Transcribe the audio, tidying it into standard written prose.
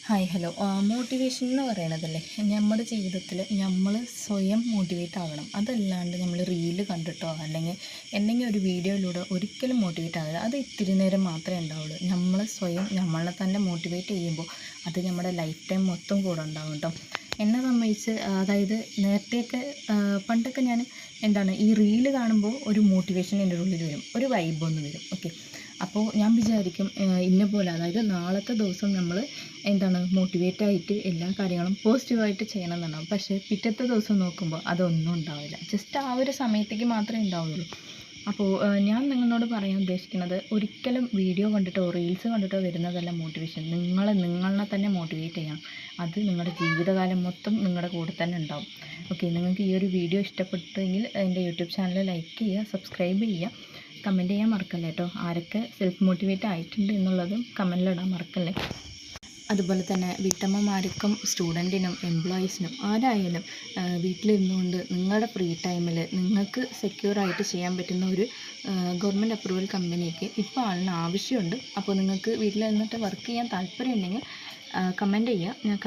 Hi hello motivation എന്ന് പറയണതല്ലേ നമ്മുടെ ജീവിതത്തിൽ നമ്മൾ സ്വയം മോട്ടിവേറ്റ് ആകണം. അതല്ലാണ്ട് നമ്മൾ റീല് കണ്ടിട്ടോ അല്ലെങ്കിൽ എന്തെങ്കിലും ഒരു വീഡിയോയിലൂടെ ഒരിക്കലും മോട്ടിവേറ്റ് ആകില്ല. അത് ഇത്തിരി നേരം മാത്രമേ ഉണ്ടാവുള്ളൂ. നമ്മൾ സ്വയം നമ്മളെ തന്നെ മോട്ടിവേറ്റ് ചെയ്യുമ്പോൾ അത് നമ്മുടെ ലൈഫ് ടൈം മൊത്തം കൂടെ ഉണ്ടാവും കേട്ടോ. എന്നെ സംബന്ധിച്ച് അതായത് നേരത്തെയൊക്കെ പണ്ടൊക്കെ ഞാൻ ഈ റീല് കാണുമ്പോൾ ഒരു മോട്ടിവേഷൻ എൻ്റെ ഉള്ളിൽ വരും, ഒരു വൈബ് ഒന്ന് വരും. ഓക്കെ, അപ്പോൾ ഞാൻ വിചാരിക്കും ഇന്ന പോലെ അതായത് നാളത്തെ ദിവസം നമ്മൾ മോട്ടിവേറ്റ് ആയിട്ട് എല്ലാ കാര്യങ്ങളും പോസിറ്റീവായിട്ട് ചെയ്യണം എന്നുണ്ടാവും. പക്ഷേ പിറ്റത്തെ ദിവസം നോക്കുമ്പോൾ അതൊന്നും ഉണ്ടാവില്ല. ജസ്റ്റ് ആ ഒരു സമയത്തേക്ക് മാത്രമേ ഉണ്ടാവുള്ളൂ. അപ്പോൾ ഞാൻ നിങ്ങളോട് പറയാൻ ഉദ്ദേശിക്കുന്നത്, ഒരിക്കലും വീഡിയോ കണ്ടിട്ടോ റീൽസ് കണ്ടിട്ടോ വരുന്നതല്ല മോട്ടിവേഷൻ. നിങ്ങളെ തന്നെ മോട്ടിവേറ്റ് ചെയ്യണം. അത് നിങ്ങളുടെ ജീവിതകാലം മൊത്തം നിങ്ങളുടെ കൂടെ തന്നെ ഉണ്ടാവും. ഓക്കെ, നിങ്ങൾക്ക് ഈ ഒരു വീഡിയോ ഇഷ്ടപ്പെട്ടെങ്കിൽ എൻ്റെ യൂട്യൂബ് ചാനൽ ലൈക്ക് ചെയ്യുക, സബ്സ്ക്രൈബ് ചെയ്യുക, കമൻറ്റ് ചെയ്യാൻ മറക്കല്ലേ കേട്ടോ. ആരൊക്കെ സെൽഫ് മോട്ടിവേറ്റ് ആയിട്ടുണ്ട് എന്നുള്ളതും കമൻറ്റിലിടാൻ മറക്കല്ലേ. അതുപോലെ തന്നെ വീട്ടമ്മമാർക്കും സ്റ്റുഡൻറ്റിനും എംപ്ലോയീസിനും ആരായാലും വീട്ടിലിരുന്നുകൊണ്ട് നിങ്ങളുടെ ഫ്രീ ടൈമിൽ നിങ്ങൾക്ക് സെക്യൂറായിട്ട് ചെയ്യാൻ പറ്റുന്ന ഒരു ഗവൺമെൻറ് അപ്രൂവൽ കമ്പനിക്ക് ഇപ്പോൾ ആളിന് ആവശ്യമുണ്ട്. അപ്പോൾ നിങ്ങൾക്ക് വീട്ടിൽ നിന്നിട്ട് വർക്ക് ചെയ്യാൻ താല്പര്യമുണ്ടെങ്കിൽ കമൻറ്റ് ചെയ്യുക. ഞാൻ